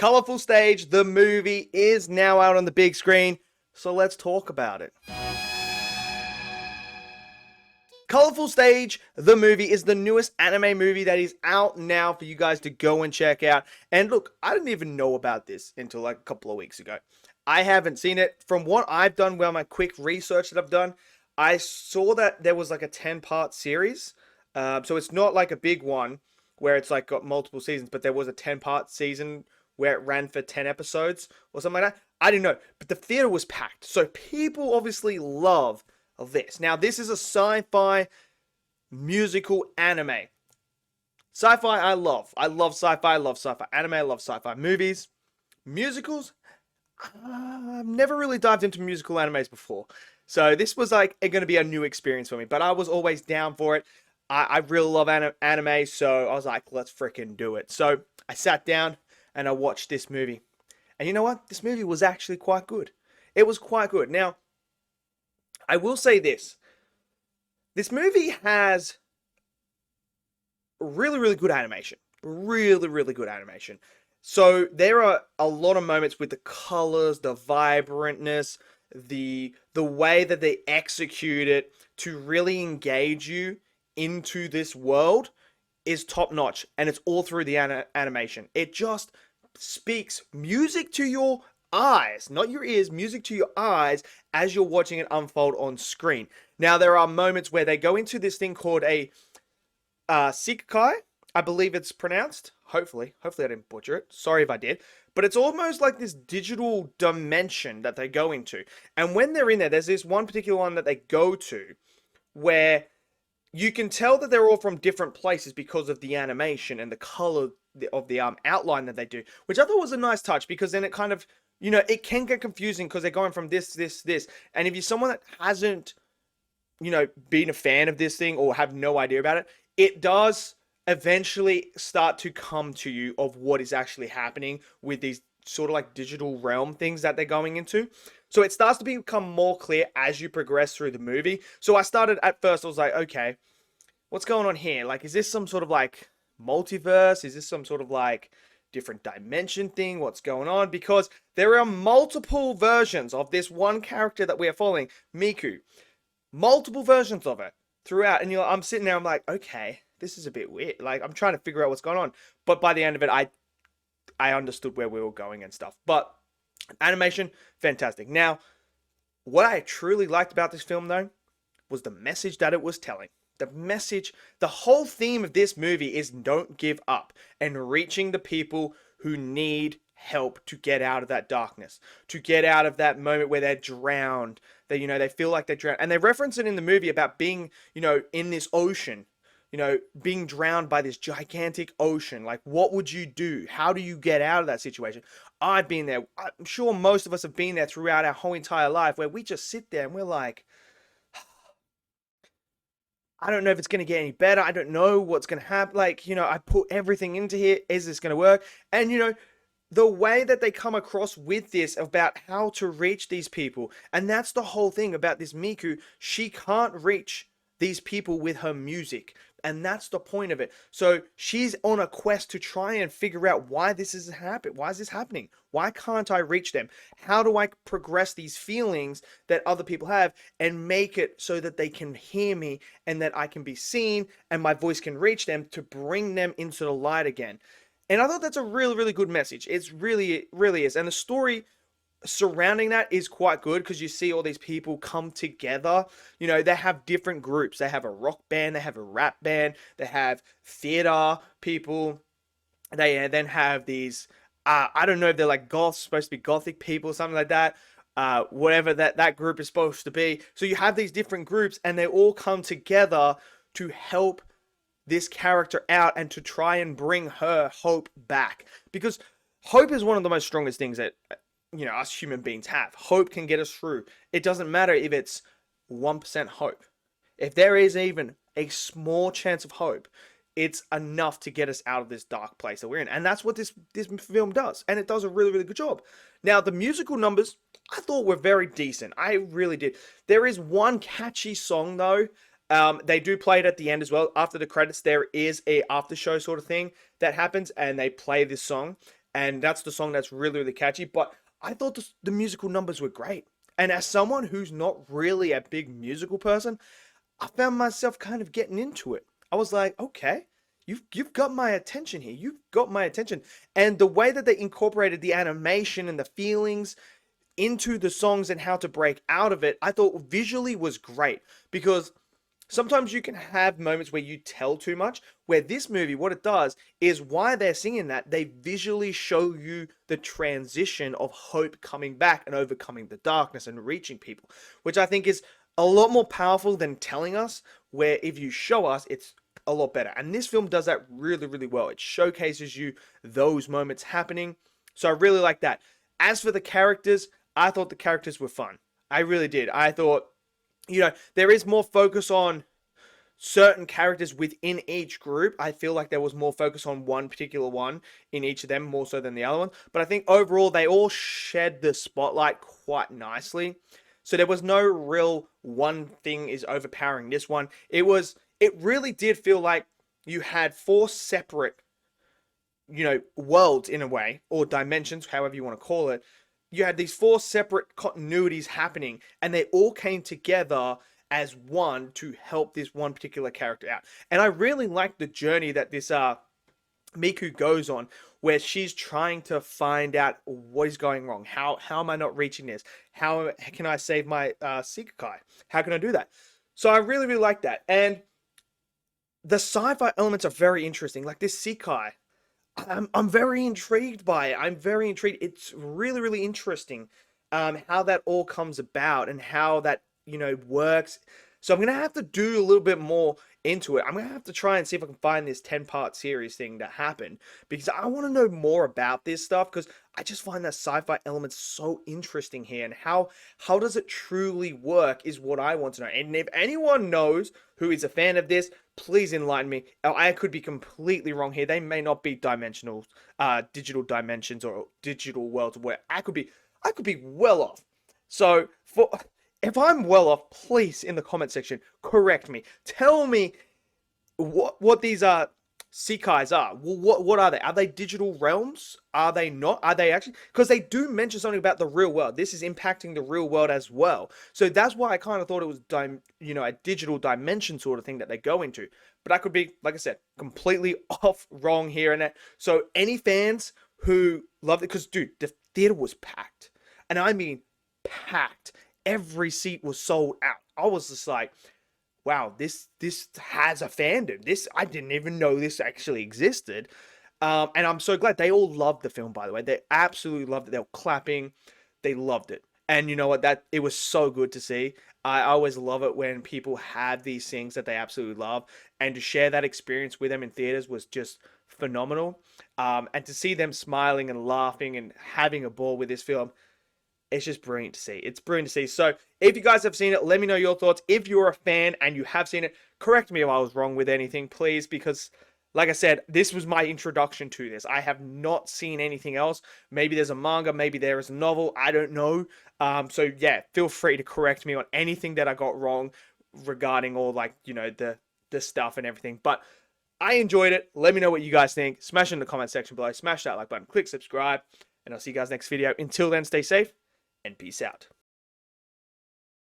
Colorful Stage, the movie, is now out on the big screen, so let's talk about it. Colorful Stage, the movie, is the newest anime movie that is out now for you guys to go and check out. And look, I didn't even know about this until like a couple of weeks ago. I haven't seen it. From what I've done, well, my quick research that I've done, I saw that there was like a 10-part series. So it's not like a big one where it's like got multiple seasons, but there was a 10-part season where it ran for 10 episodes or something like that. I didn't know, but the theater was packed. So people obviously love this. Now, this is a sci-fi musical anime. Sci-fi, I love. I love sci-fi. I love sci-fi anime. I love sci-fi movies. Musicals, I've never really dived into musical animes before. So this was like going to be a new experience for me. But I was always down for it. I really love anime. So I was like, let's freaking do it. So I sat down and I watched this movie. And you know what? This movie was actually quite good. It was quite good. Now, I will say this. This movie has really, really good animation. Really, really good animation. So there are a lot of moments with the colors, the vibrantness, the way that they execute it to really engage you into this world is top notch. And it's all through the animation. It just speaks music to your eyes, not your ears, music to your eyes as you're watching it unfold on screen. Now, there are moments where they go into this thing called a Ichika, I believe it's pronounced. Hopefully I didn't butcher it. Sorry if I did. But it's almost like this digital dimension that they go into. And when they're in there, there's this one particular one that they go to where you can tell that they're all from different places because of the animation and the color of the outline that they do, which I thought was a nice touch, because then it kind of, it can get confusing because they're going from this. And if you're someone that hasn't, been a fan of this thing or have no idea about it, it does eventually start to come to you of what is actually happening with these sort of like digital realm things that they're going into. So it starts to become more clear as you progress through the movie. So I started at first, I was like, okay, what's going on here? Like, is this some sort of like multiverse? Is this some sort of like different dimension thing? What's going on? Because there are multiple versions of this one character that we are following, Miku. Multiple versions of it throughout. And I'm sitting there, I'm like, okay, this is a bit weird. Like, I'm trying to figure out what's going on. But by the end of it, I understood where we were going and stuff. But animation, fantastic. Now, what I truly liked about this film, though, was the message that it was telling. The message, the whole theme of this movie is don't give up and reaching the people who need help to get out of that darkness, to get out of that moment where they're drowned, that, they feel like they're drowned. And they reference it in the movie about being, in this ocean, being drowned by this gigantic ocean. Like, what would you do? How do you get out of that situation? I've been there. I'm sure most of us have been there throughout our whole entire life, where we just sit there and we're like, I don't know if it's going to get any better. I don't know what's going to happen. Like, I put everything into here. Is this going to work? And, the way that they come across with this about how to reach these people. And that's the whole thing about this Miku. She can't reach these people with her music. And that's the point of it. So she's on a quest to try and figure out why this is happening. Why is this happening? Why can't I reach them? How do I progress these feelings that other people have and make it so that they can hear me and that I can be seen and my voice can reach them to bring them into the light again? And I thought that's a really, really good message. It really is. And the story surrounding that is quite good, because you see all these people come together. They have different groups. They have a rock band, they have a rap band, they have theater people. They then have these, I don't know if they're like goths, supposed to be gothic people, something like that. Whatever that group is supposed to be. So you have these different groups and they all come together to help this character out and to try and bring her hope back. Because hope is one of the most strongest things that, us human beings have. Hope can get us through. It doesn't matter if it's 1% hope. If there is even a small chance of hope, it's enough to get us out of this dark place that we're in. And that's what this film does. And it does a really, really good job. Now, the musical numbers, I thought were very decent. I really did. There is one catchy song, though. They do play it at the end as well. After the credits, there is a after show sort of thing that happens, and they play this song. and that's the song that's really, really catchy. But I thought the musical numbers were great. And as someone who's not really a big musical person, I found myself kind of getting into it. I was like, okay, you've got my attention here. You've got my attention. And the way that they incorporated the animation and the feelings into the songs and how to break out of it, I thought visually was great, because sometimes you can have moments where you tell too much, where this movie, what it does is, why they're singing that, they visually show you the transition of hope coming back and overcoming the darkness and reaching people, which I think is a lot more powerful than telling us, where if you show us, it's a lot better. And this film does that really, really well. It showcases you those moments happening. So I really like that. As for the characters, I thought the characters were fun. I really did. I thought, there is more focus on certain characters within each group. I feel like there was more focus on one particular one in each of them, more so than the other one. But I think overall, they all shed the spotlight quite nicely. So there was no real one thing is overpowering this one. It really did feel like you had four separate, worlds in a way, or dimensions, however you want to call it. You had these four separate continuities happening, and they all came together as one to help this one particular character out. And I really like the journey that this Miku goes on, where she's trying to find out what is going wrong. How am I not reaching this? How can I save my Sekai? How can I do that? So I really, really like that. And the sci-fi elements are very interesting. Like this Sekai, I'm very intrigued by it. I'm very intrigued. It's really, really interesting how that all comes about and how that, works. So I'm going to have to do a little bit more into it. I'm going to have to try and see if I can find this 10-part series thing that happened, because I want to know more about this stuff, because I just find that sci-fi element so interesting here, and how does it truly work is what I want to know. And if anyone knows who is a fan of this, please enlighten me. I could be completely wrong here. They may not be dimensional, digital dimensions or digital worlds, where I could be well off. So if I'm well off, please in the comment section correct me. Tell me what these Sekais are. Well, what are they? Are they digital realms? Are they not? Are they actually? Because they do mention something about the real world. This is impacting the real world as well. So that's why I kind of thought it was a digital dimension sort of thing that they go into. But I could be, like I said, completely off, wrong here and there. So any fans who loved it, because dude, the theater was packed, and I mean packed. Every seat was sold out. I was just like, wow, this has a fandom. I didn't even know this actually existed. And I'm so glad. They all loved the film, by the way. They absolutely loved it. They were clapping. They loved it. And you know what? It was so good to see. I always love it when people have these things that they absolutely love, and to share that experience with them in theaters was just phenomenal. And to see them smiling and laughing and having a ball with this film, it's just brilliant to see. It's brilliant to see. So if you guys have seen it, let me know your thoughts. If you're a fan and you have seen it, correct me if I was wrong with anything, please, because like I said, this was my introduction to this. I have not seen anything else. Maybe there's a manga, maybe there is a novel. I don't know. So yeah, feel free to correct me on anything that I got wrong regarding all the stuff and everything. But I enjoyed it. Let me know what you guys think. Smash it in the comment section below. Smash that like button. Click subscribe. And I'll see you guys next video. Until then, stay safe and peace out.